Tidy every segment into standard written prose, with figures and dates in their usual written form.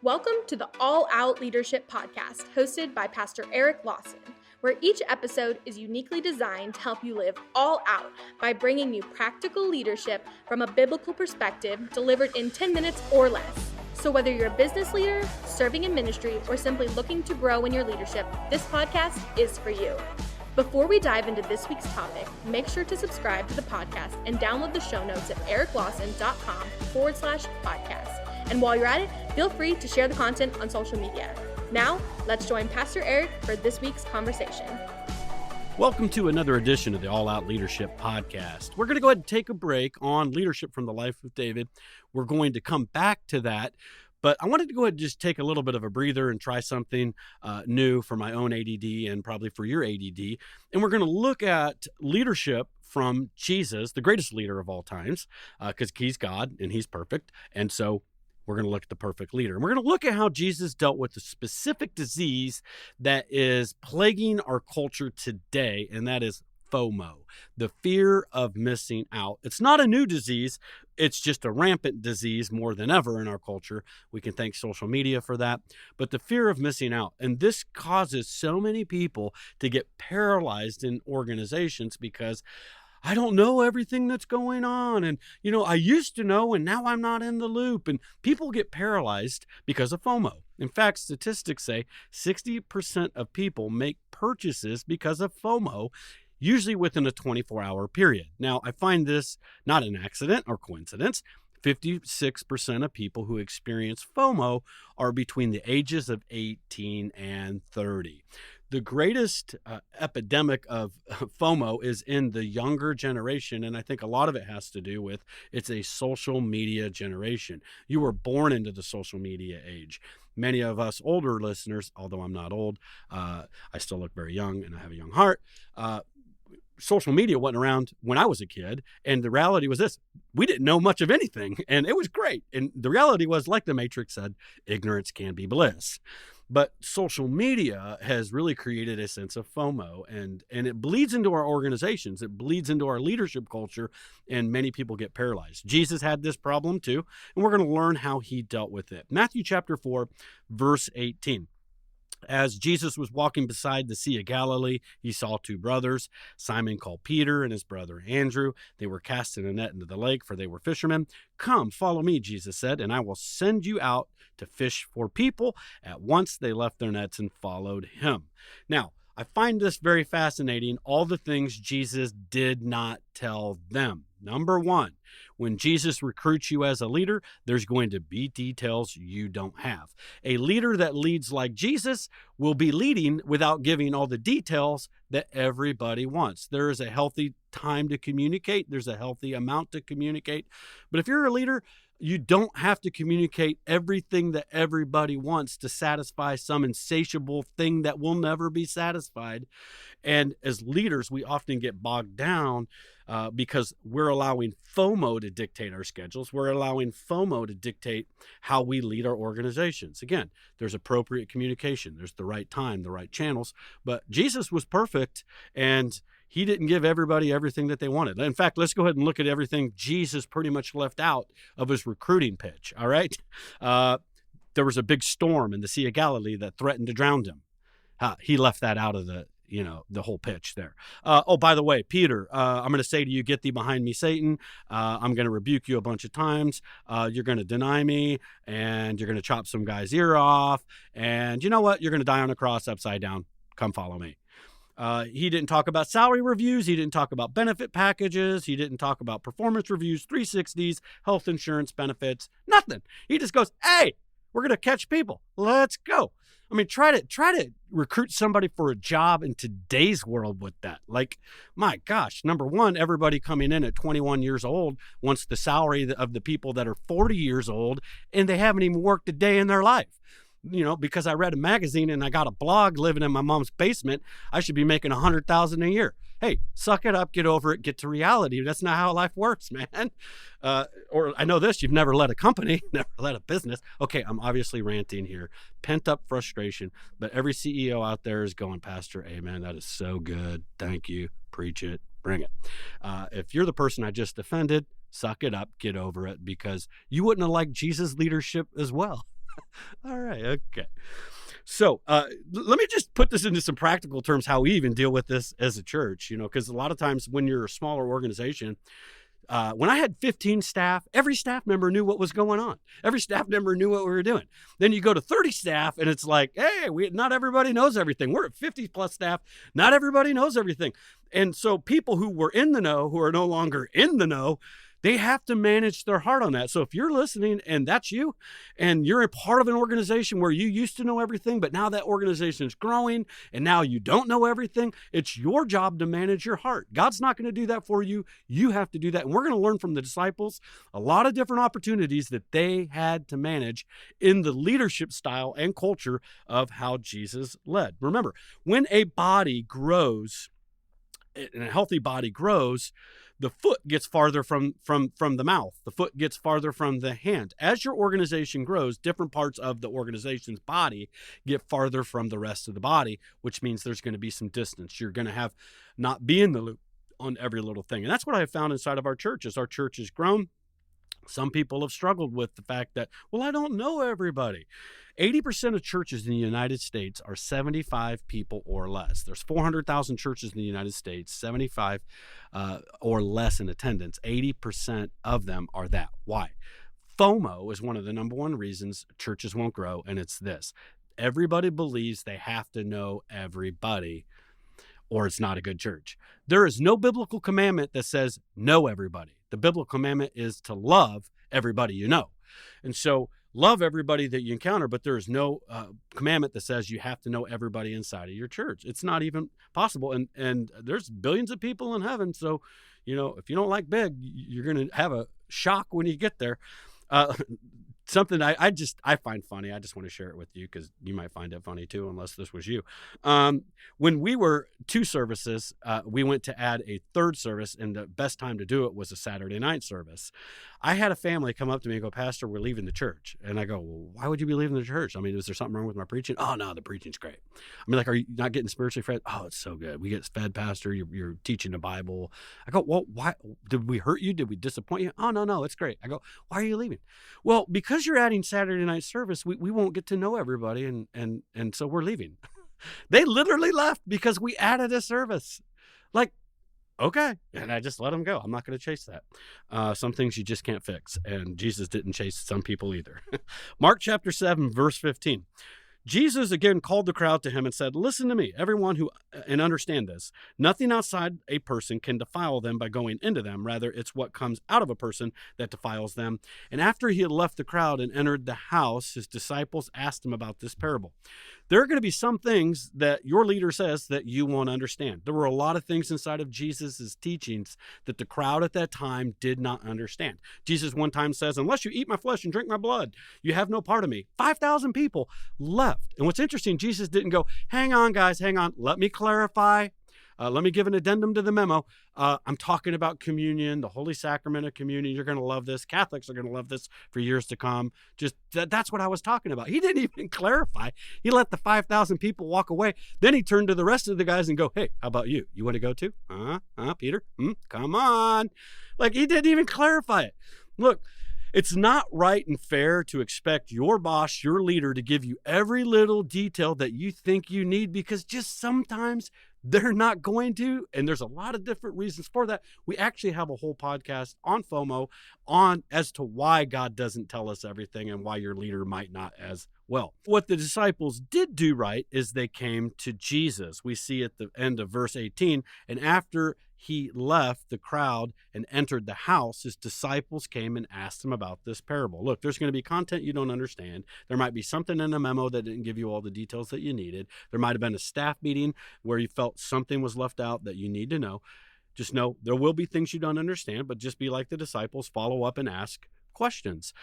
Welcome to the All Out Leadership Podcast, hosted by Pastor Eric Lawson, where each episode is uniquely designed to help you live all out by bringing you practical leadership from a biblical perspective delivered in 10 minutes or less. So whether you're a business leader, serving in ministry, or simply looking to grow in your leadership, this podcast is for you. Before we dive into this week's topic, make sure to subscribe to the podcast and download the show notes at ericlawson.com/podcast. And while you're at it, feel free to share the content on social media. Now, let's join Pastor Eric for this week's conversation. Welcome to another edition of the All Out Leadership Podcast. We're going to go ahead and take a break on leadership from the life of David. We're going to come back to that, but I wanted to go ahead and just take a little bit of a breather and try something new for my own ADD and probably for your ADD. And we're going to look at leadership from Jesus, the greatest leader of all times, because he's God and he's perfect. And so we're going to look at the perfect leader. And we're going to look at how Jesus dealt with the specific disease that is plaguing our culture today, and that is FOMO, the fear of missing out. It's not a new disease. It's just a rampant disease more than ever in our culture. We can thank social media for that. But the fear of missing out. And this causes so many people to get paralyzed in organizations because I don't know everything that's going on. And, I used to know, and now I'm not in the loop. And people get paralyzed because of FOMO. In fact, statistics say 60% of people make purchases because of FOMO, usually within a 24-hour period. Now, I find this not an accident or coincidence. 56% of people who experience FOMO are between the ages of 18 and 30. The greatest epidemic of FOMO is in the younger generation, and I think a lot of it has to do with it's a social media generation. You were born into the social media age. Many of us older listeners, although I'm not old, I still look very young and I have a young heart, social media wasn't around when I was a kid. And the reality was this: we didn't know much of anything, and it was great. And the reality was, like the Matrix said, ignorance can be bliss. But social media has really created a sense of FOMO, and it bleeds into our organizations. It bleeds into our leadership culture, and many people get paralyzed. Jesus had this problem too, and we're going to learn how he dealt with it. Matthew chapter 4, verse 18. As Jesus was walking beside the Sea of Galilee, he saw two brothers, Simon called Peter and his brother Andrew. They were casting a net into the lake, for they were fishermen. "Come, follow me," Jesus said, "and I will send you out to fish for people." At once they left their nets and followed him. Now, I find this very fascinating, all the things Jesus did not tell them. Number one, when Jesus recruits you as a leader, there's going to be details you don't have. A leader that leads like Jesus will be leading without giving all the details that everybody wants. There is a healthy time to communicate. There's a healthy amount to communicate. But if you're a leader, you don't have to communicate everything that everybody wants to satisfy some insatiable thing that will never be satisfied. And as leaders, we often get bogged down because we're allowing FOMO to dictate our schedules. We're allowing FOMO to dictate how we lead our organizations. Again, there's appropriate communication. There's the right time, the right channels. But Jesus was perfect, and he didn't give everybody everything that they wanted. In fact, let's go ahead and look at everything Jesus pretty much left out of his recruiting pitch, all right? There was a big storm in the Sea of Galilee that threatened to drown him. He left that out of the whole pitch there. By the way, Peter, I'm going to say to you, "Get thee behind me, Satan. I'm going to rebuke you a bunch of times. You're going to deny me, and you're going to chop some guy's ear off. And you know what? You're going to die on a cross upside down. Come follow me." He didn't talk about salary reviews. He didn't talk about benefit packages. He didn't talk about performance reviews, 360s, health insurance benefits, nothing. He just goes, "Hey, we're going to catch people. Let's go." I mean, try to recruit somebody for a job in today's world with that. Like, my gosh, number one, everybody coming in at 21 years old wants the salary of the people that are 40 years old, and they haven't even worked a day in their life. Because I read a magazine and I got a blog living in my mom's basement, I should be making $100,000 a year. Hey, suck it up, get over it, get to reality. That's not how life works, man. Or I know this, you've never led a company, never led a business. Okay, I'm obviously ranting here. Pent up frustration, but every CEO out there is going, "Pastor, amen, that is so good. Thank you. Preach it, bring it." If you're the person I just offended, suck it up, get over it, because you wouldn't have liked Jesus' leadership as well. All right. Okay. So let me just put this into some practical terms, how we even deal with this as a church, because a lot of times when you're a smaller organization, when I had 15 staff, every staff member knew what was going on. Every staff member knew what we were doing. Then you go to 30 staff and it's like, hey, not everybody knows everything. We're at 50 plus staff. Not everybody knows everything. And so people who were in the know, who are no longer in the know, they have to manage their heart on that. So if you're listening and that's you, and you're a part of an organization where you used to know everything, but now that organization is growing and now you don't know everything, it's your job to manage your heart. God's not going to do that for you. You have to do that. And we're going to learn from the disciples a lot of different opportunities that they had to manage in the leadership style and culture of how Jesus led. Remember, when a body grows, and a healthy body grows, the foot gets farther from the mouth. The foot gets farther from the hand. As your organization grows, different parts of the organization's body get farther from the rest of the body, which means there's going to be some distance. You're going to have not be in the loop on every little thing. And that's what I have found inside of our church. As our church has grown, some people have struggled with the fact that, well, I don't know everybody. 80% of churches in the United States are 75 people or less. There's 400,000 churches in the United States, 75 or less in attendance. 80% of them are that. Why? FOMO is one of the number one reasons churches won't grow, and it's this. Everybody believes they have to know everybody, or it's not a good church. There is no biblical commandment that says know everybody. The biblical commandment is to love everybody you know. And so love everybody that you encounter, but there is no commandment that says you have to know everybody inside of your church. It's not even possible. And there's billions of people in heaven. So, if you don't like big, you're going to have a shock when you get there. Something I find funny. I just want to share it with you because you might find it funny too, unless this was you. When we were 2 services, we went to add a 3rd service, and the best time to do it was a Saturday night service. I had a family come up to me and go, Pastor, we're leaving the church. And I go, well, why would you be leaving the church? I mean, is there something wrong with my preaching? Oh, no, the preaching's great. I mean, like, are you not getting spiritually fed? Oh, it's so good. We get fed, Pastor. You're teaching the Bible. I go, well, why? Did we hurt you? Did we disappoint you? Oh, no, it's great. I go, why are you leaving? Well, because you're adding Saturday night service, we won't get to know everybody. And so we're leaving. They literally left because we added a service. Like, okay. And I just let them go. I'm not going to chase that. Some things you just can't fix. And Jesus didn't chase some people either. Mark chapter 7, verse 15. Jesus again called the crowd to him and said, listen to me, everyone and understand this. Nothing outside a person can defile them by going into them. Rather, it's what comes out of a person that defiles them. And after he had left the crowd and entered the house, his disciples asked him about this parable. There are going to be some things that your leader says that you won't understand. There were a lot of things inside of Jesus's teachings that the crowd at that time did not understand. Jesus one time says, unless you eat my flesh and drink my blood, you have no part of me. 5,000 people left. And what's interesting, Jesus didn't go, hang on, guys, hang on. Let me clarify. Let me give an addendum to the memo. I'm talking about communion, the holy sacrament of communion. You're going to love this. Catholics are going to love this for years to come. Just that's what I was talking about. He didn't even clarify. He let the 5,000 people walk away. Then he turned to the rest of the guys and go, hey, how about you? You want to go too? Peter? Come on. Like, he didn't even clarify it. Look, it's not right and fair to expect your boss, your leader, to give you every little detail that you think you need, because just sometimes they're not going to. And there's a lot of different reasons for that. We actually have a whole podcast on FOMO as to why God doesn't tell us everything and why your leader might not as well. What the disciples did do right is they came to Jesus. We see at the end of verse 18, and after he left the crowd and entered the house, his disciples came and asked him about this parable. Look, there's going to be content you don't understand. There might be something in a memo that didn't give you all the details that you needed. There might have been a staff meeting where you felt something was left out that you need to know. Just know there will be things you don't understand, but just be like the disciples, follow up and ask questions.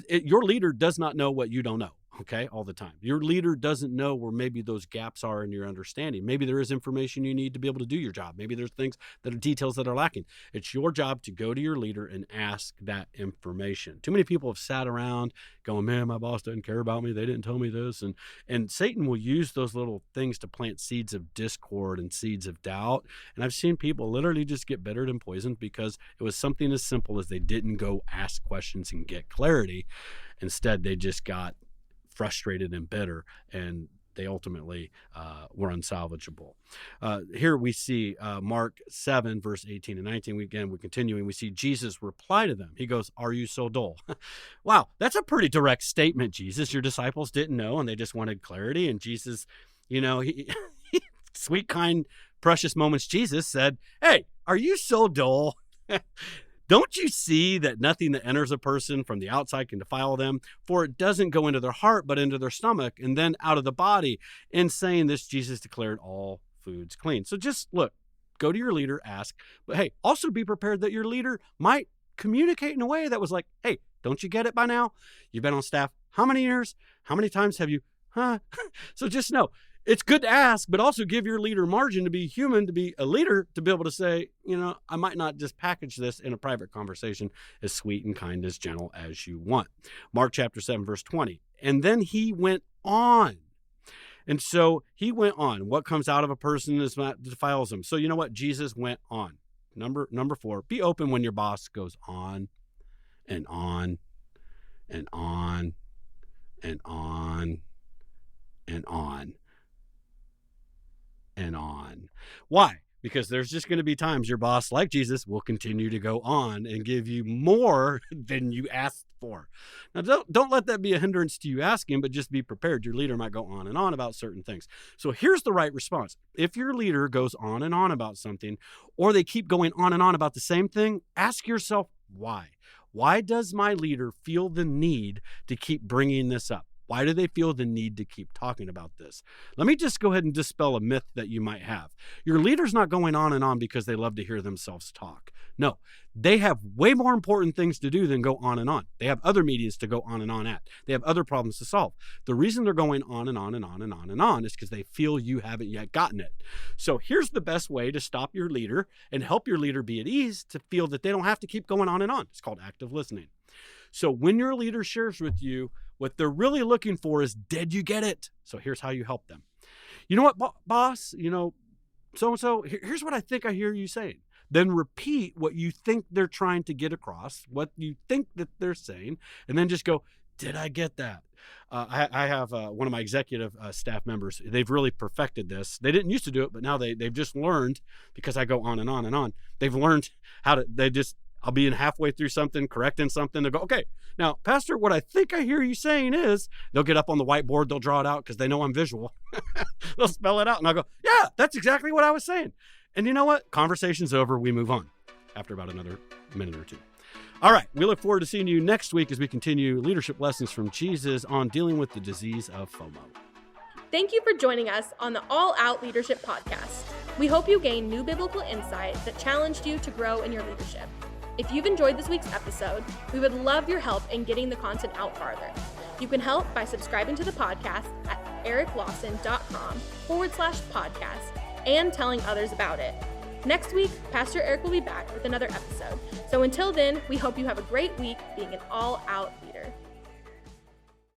Your leader does not know what you don't know. okay, all the time. Your leader doesn't know where maybe those gaps are in your understanding. Maybe there is information you need to be able to do your job. Maybe there's things that are details that are lacking. It's your job to go to your leader and ask that information. Too many people have sat around going, man, my boss doesn't care about me. They didn't tell me this. And Satan will use those little things to plant seeds of discord and seeds of doubt. And I've seen people literally just get bittered and poisoned because it was something as simple as they didn't go ask questions and get clarity. Instead, they just got frustrated and bitter, and they ultimately were unsalvageable. Here we see Mark 7, verse 18 and 19. We're continuing. We see Jesus reply to them. He goes, "Are you so dull?" Wow, that's a pretty direct statement, Jesus. Your disciples didn't know, and they just wanted clarity. And Jesus, he sweet, kind, precious moments, Jesus said, "Hey, are you so dull? Don't you see that nothing that enters a person from the outside can defile them? For it doesn't go into their heart, but into their stomach, and then out of the body." In saying this, Jesus declared all foods clean. So just look, go to your leader, ask, but hey, also be prepared that your leader might communicate in a way that was like, hey, don't you get it by now? You've been on staff how many years? How many times have you, So just know, it's good to ask, but also give your leader margin to be human, to be a leader, to be able to say, I might not just package this in a private conversation as sweet and kind, as gentle as you want. Mark chapter 7, verse 20. And then he went on. And so he went on. What comes out of a person is what defiles them. So you know what? Jesus went on. Number 4, be open when your boss goes on and on and on and on and on and on. Why? Because there's just going to be times your boss, like Jesus, will continue to go on and give you more than you asked for. Now, don't let that be a hindrance to you asking, but just be prepared. Your leader might go on and on about certain things. So here's the right response. If your leader goes on and on about something, or they keep going on and on about the same thing, ask yourself why. Why does my leader feel the need to keep bringing this up? Why do they feel the need to keep talking about this? Let me just go ahead and dispel a myth that you might have. Your leader's not going on and on because they love to hear themselves talk. No, they have way more important things to do than go on and on. They have other meetings to go on and on at. They have other problems to solve. The reason they're going on and on and on and on and on is because they feel you haven't yet gotten it. So here's the best way to stop your leader and help your leader be at ease to feel that they don't have to keep going on and on. It's called active listening. So when your leader shares with you, what they're really looking for is, did you get it? So here's how you help them. You know what, boss? So-and-so, here's what I think I hear you saying. Then repeat what you think they're trying to get across, what you think that they're saying, and then just go, did I get that? I have one of my executive staff members. They've really perfected this. They didn't used to do it, but now they've just learned, because I go on and on and on. They've learned how to, I'll be in halfway through something, correcting something. They'll go, okay, now, Pastor, what I think I hear you saying is, they'll get up on the whiteboard, they'll draw it out because they know I'm visual. They'll spell it out, and I'll go, yeah, that's exactly what I was saying. And you know what? Conversation's over. We move on after about another minute or two. All right, we look forward to seeing you next week as we continue leadership lessons from Jesus on dealing with the disease of FOMO. Thank you for joining us on the All Out Leadership Podcast. We hope you gained new biblical insight that challenged you to grow in your leadership. If you've enjoyed this week's episode, we would love your help in getting the content out farther. You can help by subscribing to the podcast at ericlawson.com/podcast and telling others about it. Next week, Pastor Eric will be back with another episode. So until then, we hope you have a great week being an all-out leader.